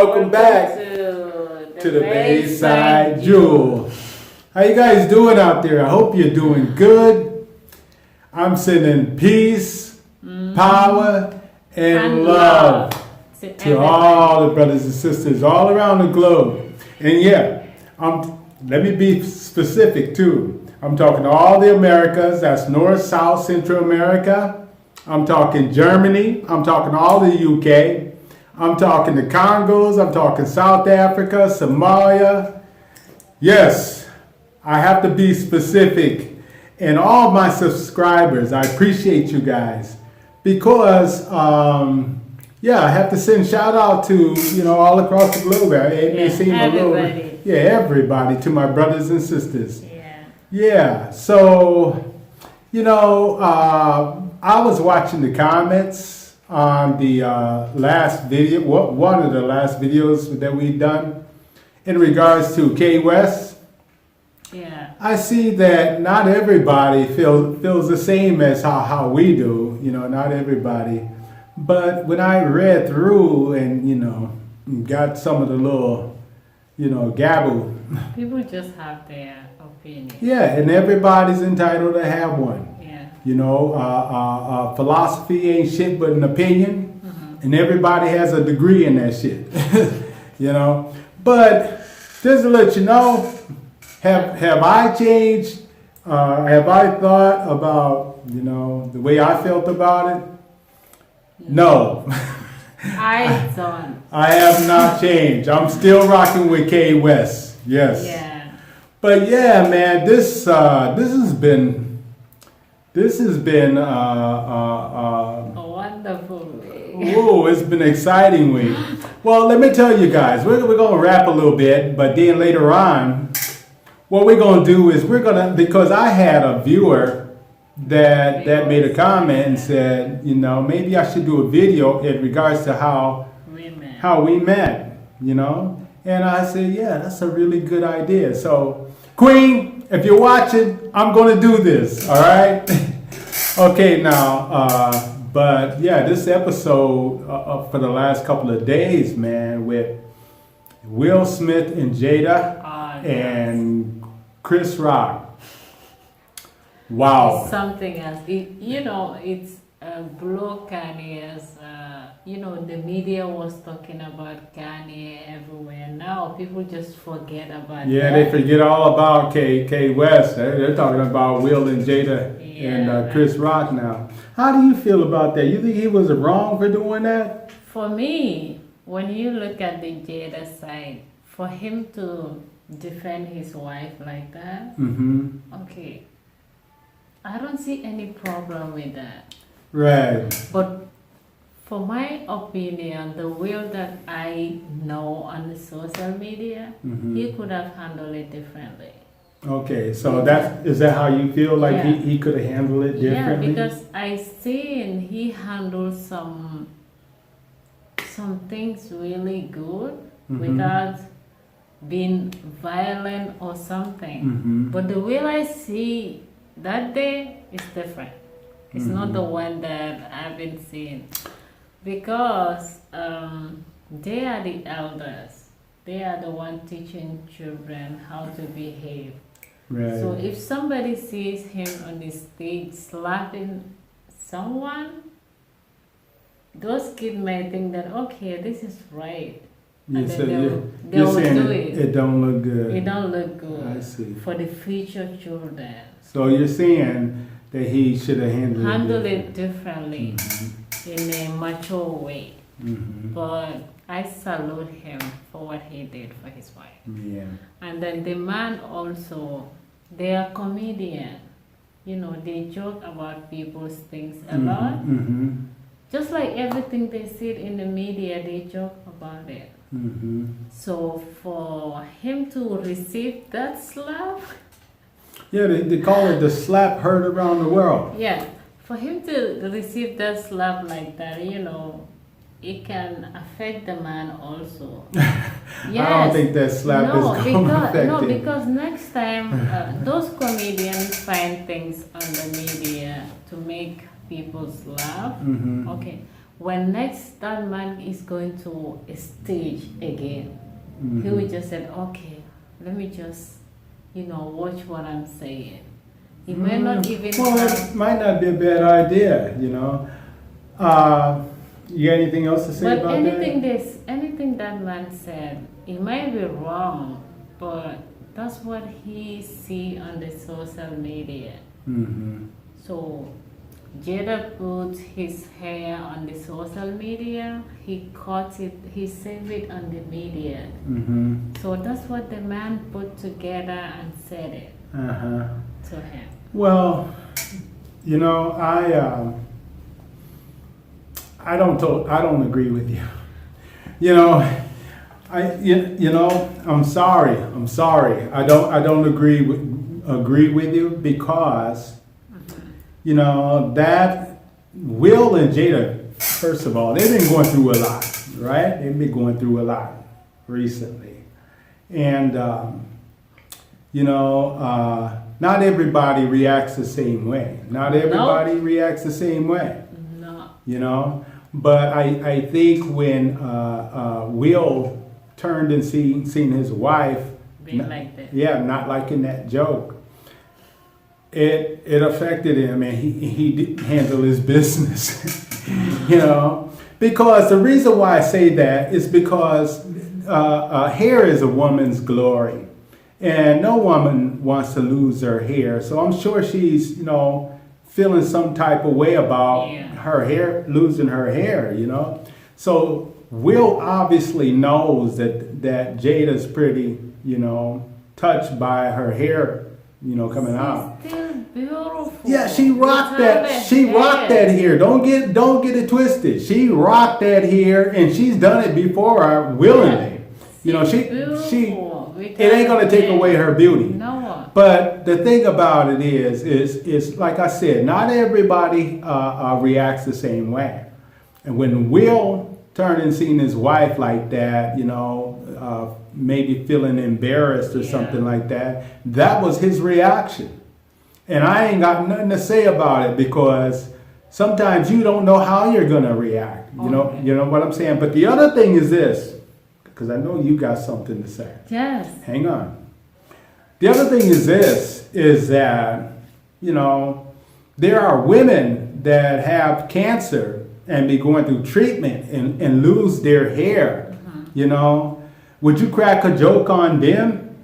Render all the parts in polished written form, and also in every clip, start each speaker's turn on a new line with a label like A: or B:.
A: welcome back to the Bayside Jewel. How you guys doing out there? I hope you're doing good. I'm sending peace, power, and love to all the brothers and sisters all around the globe. And yeah, let me be specific too. I'm talking to all the Americas. That's North, South, Central America. I'm talking Germany. I'm talking all the UK. I'm talking the Congos. I'm talking South Africa, Somalia. Yes, I have to be specific. And all my subscribers, I appreciate you guys. Because, I have to send shout out to, all across the globe. It may seem
B: everybody.
A: Everybody, to my brothers and sisters.
B: Yeah.
A: Yeah, so, I was watching the comments on the last video, one of the last videos that we've done in regards to K West.
B: Yeah.
A: I see that not everybody feels the same as how we do, not everybody. But when I read through and, got some of the little, gabble.
B: People just have their opinion.
A: Yeah, and everybody's entitled to have one.
B: Yeah.
A: Philosophy ain't shit but an opinion, and everybody has a degree in that shit. But just to let you know, have I changed? Have I thought about the way I felt about it? No.
B: I don't.
A: I have not changed. I'm still rocking with K West. Yes.
B: Yeah.
A: But yeah, man, this has been
B: A wonderful week.
A: Whoa, it's been an exciting week. Well, let me tell you guys, we're going to wrap a little bit, but then later on, what we're going to do is because I had a viewer that made a comment and said, maybe I should do a video in regards to how we met, And I said, yeah, that's a really good idea. So, Queen, if you're watching, I'm going to do this, all right? Okay, now, but yeah, this episode for the last couple of days, man, with Will Smith and Jada and Chris Rock. Wow.
B: It's something else. It's blow Kanye's, the media was talking about Kanye everywhere. Now people just forget about
A: Yeah,
B: that.
A: they forget all about K West. They're talking about Will and Jada and Chris Rock now. How do you feel about that? You think he was wrong for doing that?
B: For me, when you look at the Jada side, for him to defend his wife like that, okay, I don't see any problem with that.
A: Right.
B: But for my opinion, the Will that I know on the social media, he could have handled it differently.
A: Okay, so is that how you feel? Like he could have handled it differently?
B: Yeah, because I seen he handled some things really good without being violent or something. But the Will I see that day is different. It's not the one that I've been seeing. Because they are the elders. They are the one teaching children how to behave.
A: Right.
B: So if somebody sees him on the stage slapping someone, those kids may think that, okay, this is right. And
A: So
B: then they
A: you're
B: will
A: saying
B: do it.
A: it don't look good.
B: It don't look good.
A: I see.
B: For the future children.
A: So you're saying that he should have handled
B: it differently in a mature way. But I salute him for what he did for his wife.
A: Yeah.
B: And then the man also, they are comedian. They joke about people's things a lot. Just like everything they see in the media, they joke about it. So for him to receive that slap,
A: yeah, they call it the slap heard around the world.
B: Yeah, for him to receive that slap like that, it can affect the man also. Yes.
A: I don't think that slap is going to affect
B: No,
A: him.
B: because next time those comedians find things on the media to make people laugh. Okay, when next that man is going to a stage again, he will just say, okay, let me just, watch what I'm saying. He may not even
A: Well, it might not be a bad idea, You got anything else to say
B: but
A: about
B: anything that man said, it might be wrong, but that's what he see on the social media.
A: Mm-hmm.
B: So Jada put his hair on the social media, he cut it, he saved it on the media.
A: Mm-hmm.
B: So that's what the man put together and said it
A: Uh-huh.
B: to him.
A: Well, I don't agree with you. I'm sorry. I don't agree with you because that Will and Jada, first of all, they've been going through a lot, right? They've been going through a lot recently. And not everybody reacts the same way. Not everybody reacts the same way.
B: No.
A: But I think when Will turned and seen his wife
B: Being like that.
A: yeah, not liking that joke, it affected him, and he didn't handle his business. Because the reason why I say that is because hair is a woman's glory, and no woman wants to lose her hair. So I'm sure she's feeling some type of way about her hair, losing her hair, So Will obviously knows that Jada's pretty, touched by her hair, coming out.
B: Still beautiful.
A: Yeah, she rocked that. She rocked that hair. Don't get it twisted. She rocked that hair, and she's done it before willingly. It ain't gonna take away her beauty.
B: No.
A: But the thing about it is like I said, not everybody reacts the same way. And when Will turned and seen his wife like that, maybe feeling embarrassed or something like that, that was his reaction. And I ain't got nothing to say about it because sometimes you don't know how you're gonna react. You know what I'm saying? But the other thing is this, because I know you got something to say.
B: Yes.
A: Hang on. The other thing is this, is that, there are women that have cancer and be going through treatment and lose their hair, Would you crack a joke on them?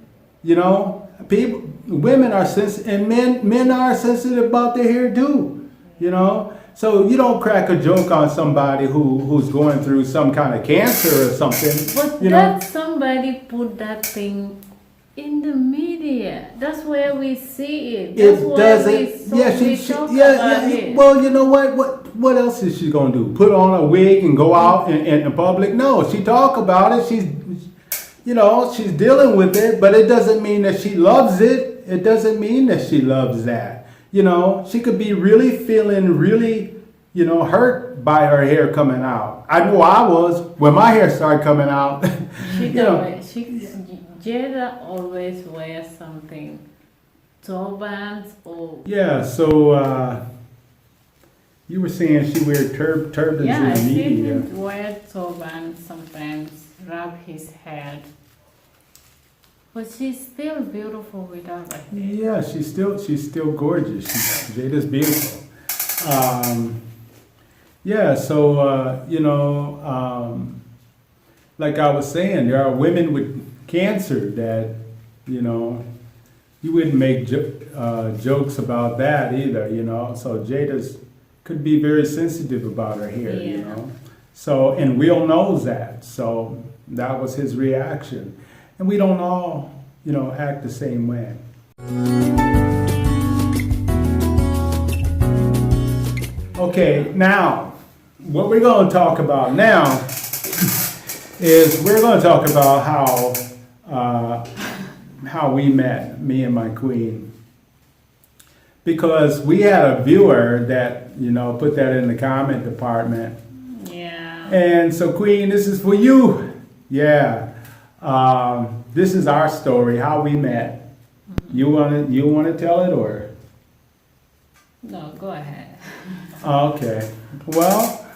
A: Women are sensitive, and men are sensitive about their hair too, So you don't crack a joke on somebody who's going through some kind of cancer or something.
B: But that somebody put that thing in the media. That's where we see it. That's we talk about it.
A: Well, you know what else is she gonna do? Put on a wig and go out in public? No, she talk about it. She's dealing with it, but it doesn't mean that she loves it. It doesn't mean that she loves that. She could be really feeling hurt by her hair coming out. I know I was when my hair started coming out.
B: Jada always wears something, turbans or.
A: Yeah. So you were saying she wears turbans in the media.
B: Yeah, she wear turbans sometimes, wrap his head. But she's still beautiful without her hair.
A: Yeah, she's still gorgeous. Jada's beautiful. Like I was saying, there are women with cancer that, you wouldn't make jokes about that either, So Jada's could be very sensitive about her hair, So, and Will knows that. So that was his reaction. And we don't all, act the same way. Okay, now, what we're going to talk about now is we're going to talk about how we met, me and my queen. Because we had a viewer that, put that in the comment department.
B: Yeah.
A: And so, Queen, this is for you. Yeah. This is our story, how we met. You wanna tell it, or?
B: No, go ahead.
A: Okay. Well,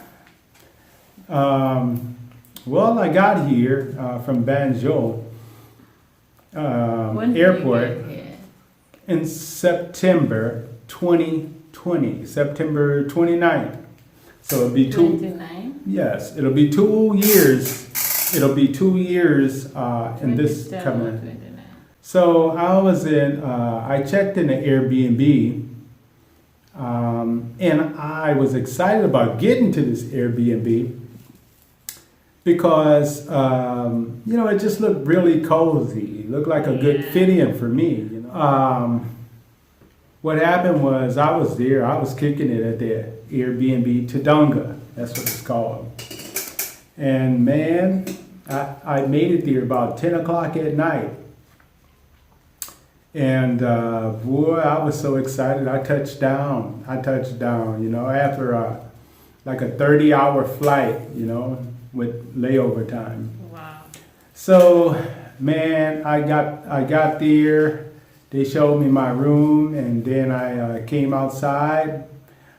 A: Well, I got here from Banjul
B: When did you
A: airport
B: get here?
A: in September 2020, September 29th. So it'll be
B: 29?
A: yes, it'll be 2 years. It'll be 2 years in this
B: 27 or
A: coming.
B: 29.
A: So I was I checked in the Airbnb, and I was excited about getting to this Airbnb because, it just looked really cozy. It looked like a good
B: Yeah.
A: fit-in for me. What happened was I was there, I was kicking it at the Airbnb Tadonga. That's what it's called. And man, I made it there about 10 o'clock at night. And boy, I was so excited. I touched down, after like a 30-hour flight, with layover time.
B: Wow.
A: So, man, I got there. They showed me my room, and then I came outside.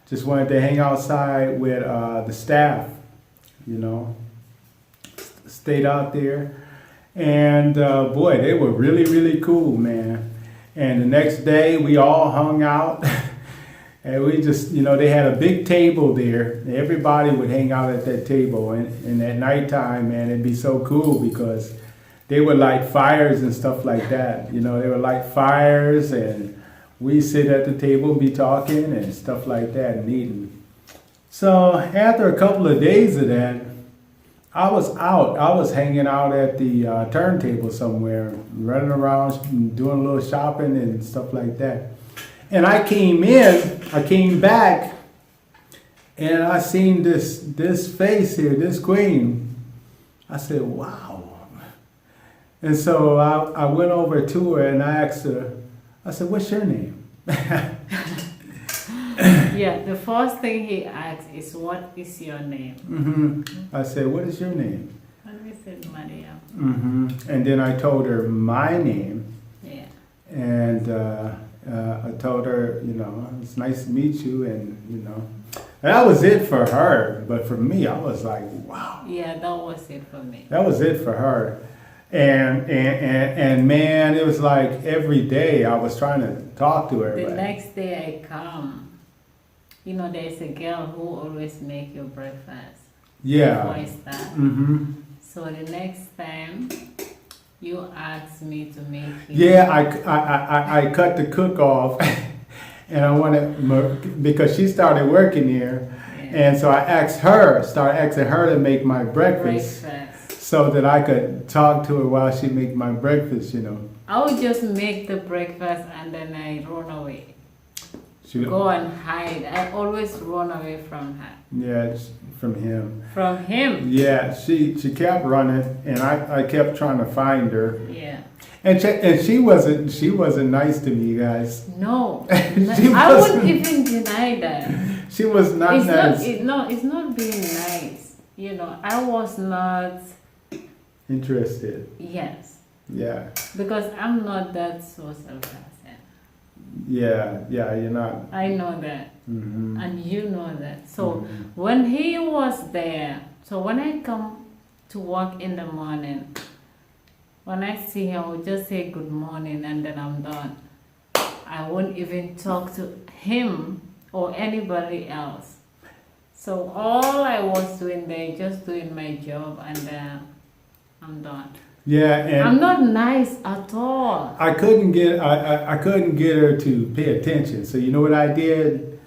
A: Just wanted to hang outside with the staff, Stayed out there. And boy, they were really, really cool, man. And the next day, we all hung out. And we just, they had a big table there. Everybody would hang out at that table. And at nighttime, man, it'd be so cool because they would light fires and stuff like that. They would light fires, and we sit at the table and be talking and stuff like that and eating. So after a couple of days of that, I was out. I was hanging out at the turntable somewhere, running around, doing a little shopping and stuff like that. And I came back, and I seen this face here, this queen. I said, wow. And so I went over to her and I asked her, I said, what's your name?
B: Yeah, the first thing he asked is, what is your name?
A: Mm-hmm. I said, what is your name?
B: And we said, Maria.
A: Mm-hmm. And then I told her my name.
B: Yeah.
A: And I told her, it's nice to meet you. And, that was it for her. But for me, I was like, wow.
B: Yeah, that was it for me.
A: That was it for her. And man, it was like every day I was trying to talk to her.
B: The next day I come, there's a girl who always make your breakfast.
A: Yeah.
B: Before I start.
A: Mm-hmm.
B: So the next time you asked me to make you.
A: Yeah, I cut the cook off, and I wanted, because she started working here, and so I started asking her to make my breakfast. So that I could talk to her while she make my breakfast,
B: I would just make the breakfast and then I run away. Go and hide. I always run away from her.
A: Yeah, from him.
B: From him?
A: Yeah, she kept running, and I kept trying to find her.
B: Yeah.
A: And she wasn't nice to me, guys.
B: No, I wouldn't even deny that.
A: She was not nice.
B: It's not being nice. I was not
A: interested.
B: Yes.
A: Yeah.
B: Because I'm not that social person.
A: Yeah, you're not.
B: I know that.
A: Mm-hmm.
B: And you know that. So when he was there, so when I come to work in the morning, when I see him, I will just say good morning and then I'm done. I won't even talk to him or anybody else. So all I was doing there, just doing my job, and I'm done.
A: Yeah, and
B: I'm not nice at all.
A: I couldn't get her to pay attention. So you know what I did?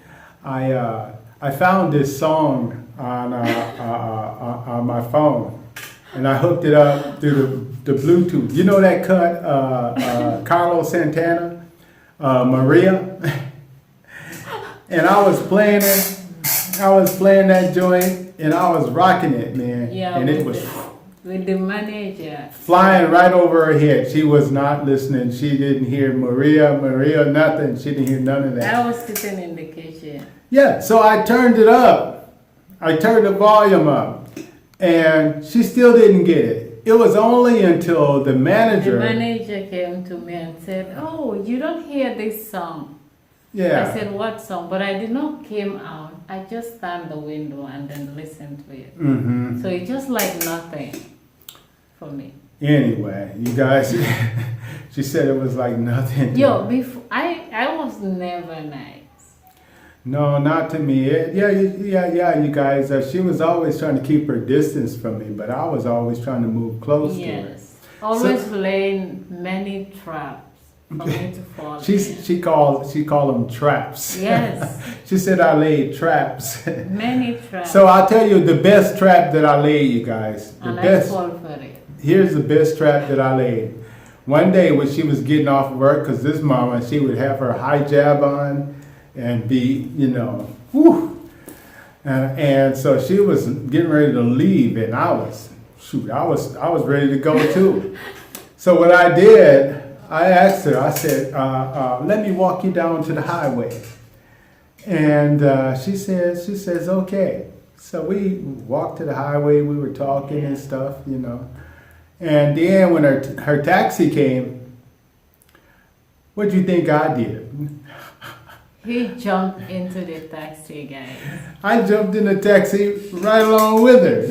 A: I found this song on my phone, and I hooked it up through the Bluetooth. You know that cut, Carlos Santana, Maria, and I was playing it. I was playing that joint, and I was rocking it, man.
B: Yeah,
A: and it was
B: with the manager
A: flying right over her head. She was not listening. She didn't hear Maria, nothing. She didn't hear none of that.
B: I was sitting in the kitchen.
A: Yeah, so I turned it up. I turned the volume up, and she still didn't get it. It was only until the manager
B: came to me and said, "Oh, you don't hear this song."
A: Yeah.
B: I said, what song? But I did not came out. I just stand the window and then listen to it.
A: Mm-hmm.
B: So it's just like nothing for me.
A: Anyway, you guys, she said it was like nothing.
B: Yo, before I was never nice.
A: No, not to me. Yeah, you guys. She was always trying to keep her distance from me, but I was always trying to move close to her.
B: Yes. Always laying many traps for me to fall in.
A: She called them traps.
B: Yes.
A: She said I laid traps.
B: Many traps.
A: So I'll tell you the best trap that I laid, you guys.
B: And I fall for it.
A: Here's the best trap that I laid. One day when she was getting off work, because this mama, she would have her hijab on and be, whew. And so she was getting ready to leave, and I was ready to go too. So what I did, I asked her, I said, let me walk you down to the highway. And she says, okay. So we walked to the highway, we were talking and stuff, And then when her taxi came, what do you think I did?
B: He jumped into the taxi, guys.
A: I jumped in the taxi right along with her,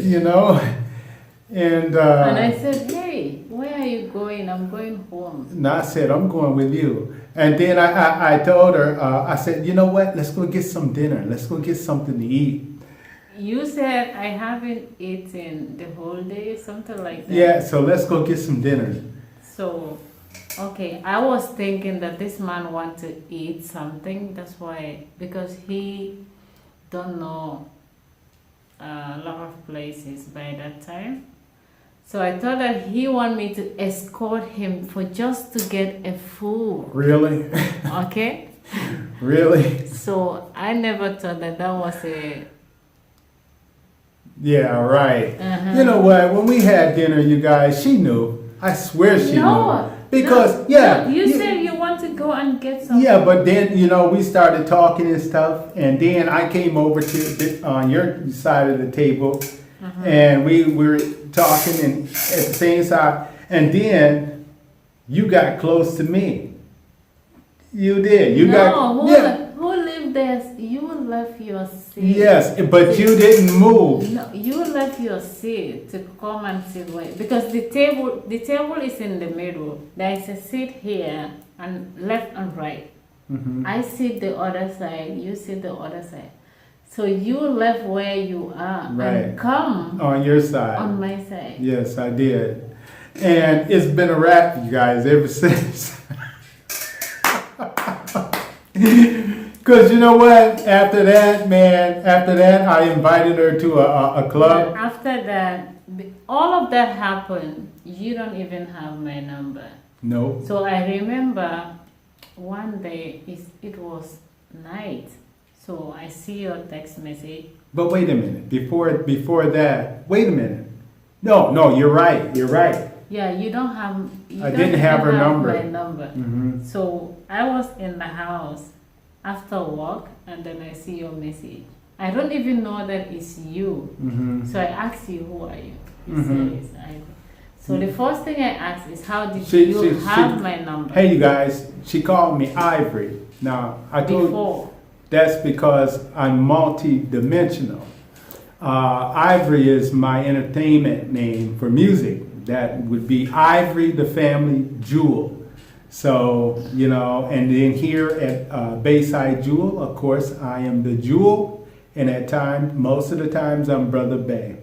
A: And
B: I said, hey, where are you going? I'm going home.
A: And I said, I'm going with you. And then I told her, I said, you know what? Let's go get some dinner. Let's go get something to eat.
B: You said I haven't eaten the whole day, something like that.
A: Yeah, so let's go get some dinner.
B: So, okay, I was thinking that this man wants to eat something. That's why, because he don't know a lot of places by that time. So I thought that he wanted me to escort him for just to get a food.
A: Really?
B: Okay?
A: Really?
B: So I never thought that was a...
A: Yeah, right.
B: Uh-huh.
A: You know what? When we had dinner, you guys, she knew. I swear she knew. Because,
B: you said you want to go and get something.
A: Yeah, but then, we started talking and stuff. And then I came over to on your side of the table.
B: Uh-huh.
A: And we were talking and at the same side. And then you got close to me. You did.
B: Who lived there? You left your seat.
A: Yes, but you didn't move.
B: No, you left your seat to come and sit where, because the table is in the middle. There is a seat here and left and right.
A: Mm-hmm.
B: I sit the other side. You sit the other side. So you left where you are and come
A: on your side.
B: On my side.
A: Yes, I did. And it's been a wrap, you guys, ever since. Because you know what? After that, I invited her to a club.
B: But after that, all of that happened. You don't even have my number.
A: No.
B: So I remember one day, it was night. So I see your text message.
A: But wait a minute. Before that, wait a minute. No, you're right.
B: Yeah, you don't have.
A: I didn't have her number.
B: My number.
A: Mm-hmm.
B: So I was in the house after work, and then I see your message. I don't even know that it's you.
A: Mm-hmm.
B: So I asked you, who are you? You
A: Mm-hmm.
B: said, I. So the first thing I asked is, how did you have my number?
A: Hey, you guys, she called me Ivory. Now, I told you that's because I'm multi-dimensional. Ivory is my entertainment name for music. That would be Ivory, the family jewel. So, and then here at Bayside Jewel, of course, I am the jewel. And most of the times, I'm Brother Bay.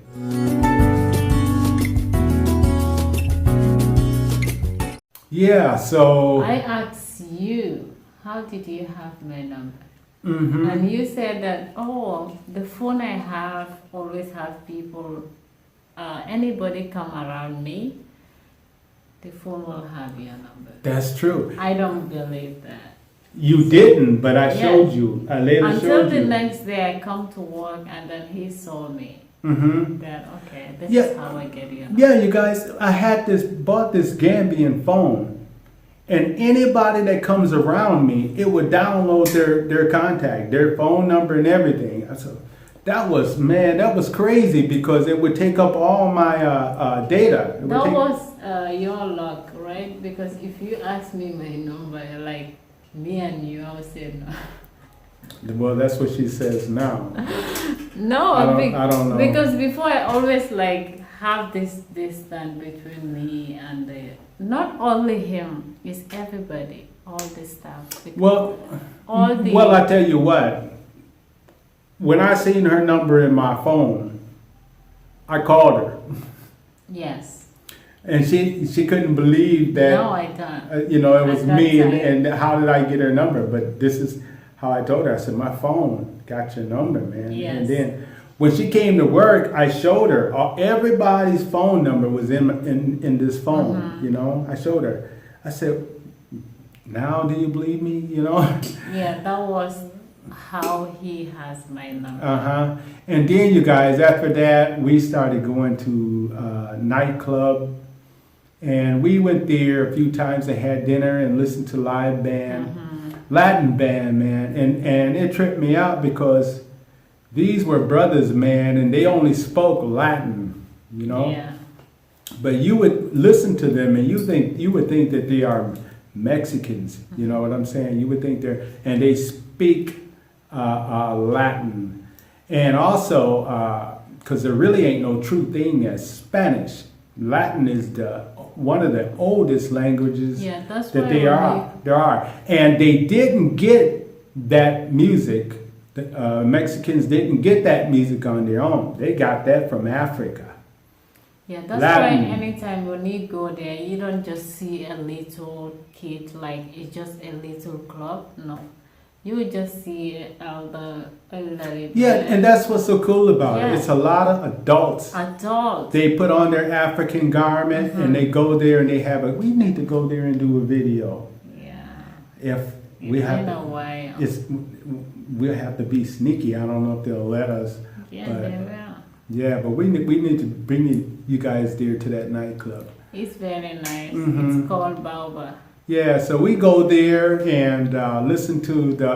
A: Yeah, so...
B: I asked you, how did you have my number?
A: Mm-hmm.
B: And you said that, the phone I have always have people, anybody come around me, the phone will have your number.
A: That's true.
B: I don't believe that.
A: You didn't, but I showed you. I later showed you.
B: Until the next day I come to work and then he saw me.
A: Mm-hmm.
B: That, this is how I get your number.
A: Yeah, you guys, I had bought this Gambian phone. And anybody that comes around me, it would download their contact, their phone number and everything. So that was crazy because it would take up all my data.
B: That was your luck, right? Because if you ask me my number, like me and you, I would say no.
A: Well, that's what she says now.
B: No,
A: I don't know.
B: because before I always like have this distance between me and not only him, it's everybody, all this stuff. Because
A: Well,
B: all the
A: well, I tell you what. When I seen her number in my phone, I called her,
B: yes.
A: and she couldn't believe that.
B: No, I don't.
A: You know, it was
B: At that
A: me,
B: time.
A: and how did I get her number? But this is how I told her. I said, my phone got your number, man.
B: Yes.
A: And then when she came to work, I showed her. Everybody's phone number was in this phone,
B: Mm-hmm.
A: you know. I showed her. I said, now do you believe me, you know?
B: Yeah, that was how he has my number.
A: Uh-huh. And then, you guys, after that, we started going to nightclub. And we went there a few times and had dinner and listened to live band.
B: Mm-hmm.
A: Latin band, man, and it tripped me out because these were brothers, man, and they only spoke Latin, you know.
B: Yeah.
A: But you would listen to them, and you would think that they are Mexicans. You know what I'm saying? You would think and they speak Latin, and also because there really ain't no true thing as Spanish. Latin is one of the oldest languages
B: That's
A: that
B: why
A: there are. And they didn't get that music. The Mexicans didn't get that music on their own. They got that from Africa.
B: Yeah, that's
A: Latin.
B: why anytime when you go there, you don't just see a little kid like it's just a little club. No, you would just see the elderly.
A: Yeah, and that's what's so cool about
B: Yeah.
A: it. It's a lot of adults.
B: Adults.
A: They put on their African garment and they go there and they have we need to go there and do a video.
B: Yeah.
A: If we
B: I
A: have
B: know why.
A: we'll have to be sneaky. I don't know if they'll let us.
B: Yeah,
A: but-
B: they will.
A: Yeah, but we need to bring you guys there to that nightclub.
B: It's very nice.
A: Mhm.
B: It's called Baoba.
A: Yeah, so we go there and listen to the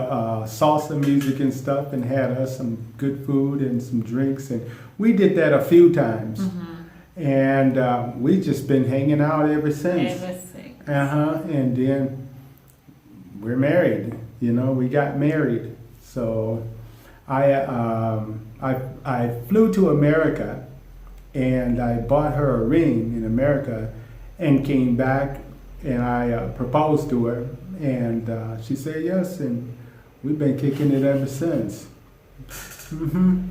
A: salsa music and stuff and had us some good food and some drinks. And we did that a few times.
B: Mm-hmm.
A: And we just been hanging out ever since.
B: Ever since.
A: And then we're married. You know, we got married. So I flew to America and I bought her a ring in America and came back and I proposed to her and she said yes, and we've been kicking it ever since.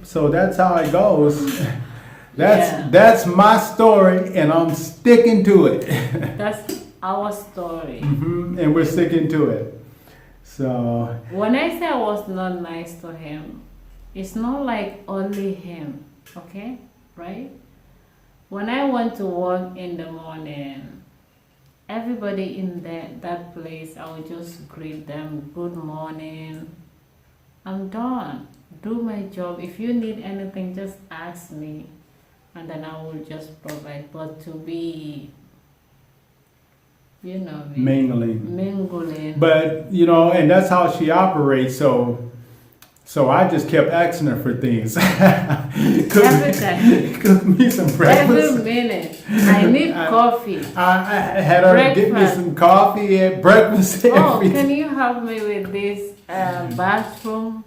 A: So that's how it goes. That's my story and I'm sticking to it.
B: That's our story.
A: And we're sticking to it. So
B: When I say I was not nice to him, it's not like only him, okay? Right? When I went to work in the morning, everybody in that place, I would just greet them, good morning. I'm done. Do my job. If you need anything, just ask me. And then I will just provide. But to be, mingling.
A: But, you know, and that's how she operates. So I just kept asking her for things.
B: Every time.
A: Cook me some breakfast.
B: Every minute. I need coffee.
A: I had her get me some coffee and breakfast.
B: Oh,
A: every
B: can you help me with this bathroom?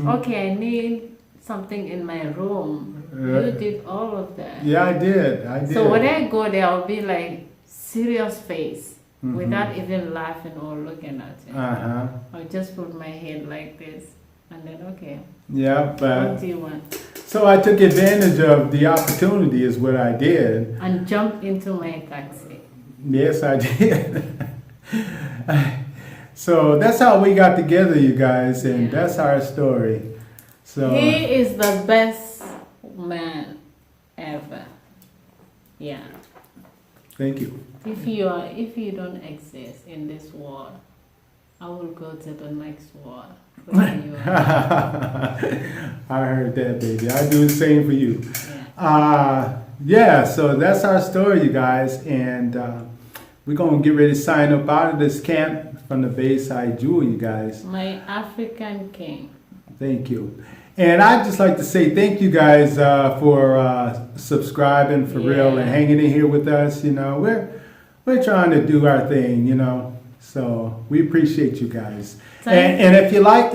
B: Okay, I need something in my room. You did all of that.
A: Yeah, I did.
B: So when I go there, I'll be like serious face without even laughing or looking at it. I'll just put my head like this and then okay.
A: Yeah, but
B: What do you want?
A: so I took advantage of the opportunity is what I did.
B: And jump into my taxi.
A: Yes, I did. So that's how we got together, you guys, and that's our story. So
B: He is the best man ever. Yeah.
A: thank you.
B: If you don't exist in this world, I will go to the next world. You
A: I heard that, baby. I do the same for you.
B: Yeah.
A: So that's our story, you guys, and we're gonna get ready to sign up out of this camp from the Bayside Jewel, you guys.
B: My African king.
A: Thank you. And I'd just like to say thank you guys for subscribing for real and hanging in here with us. You know, we're trying to do our thing, you know. So we appreciate you guys.
B: Thank
A: And if you like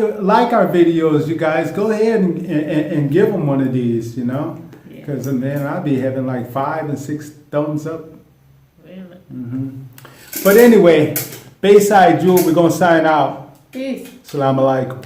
A: our videos, you guys go ahead and give them one of these, you know, because man, I'll be having like 5 and 6 thumbs up.
B: Really?
A: But anyway, Bayside Jewel, we're gonna sign out.
B: Peace.
A: Assalamu alaikum.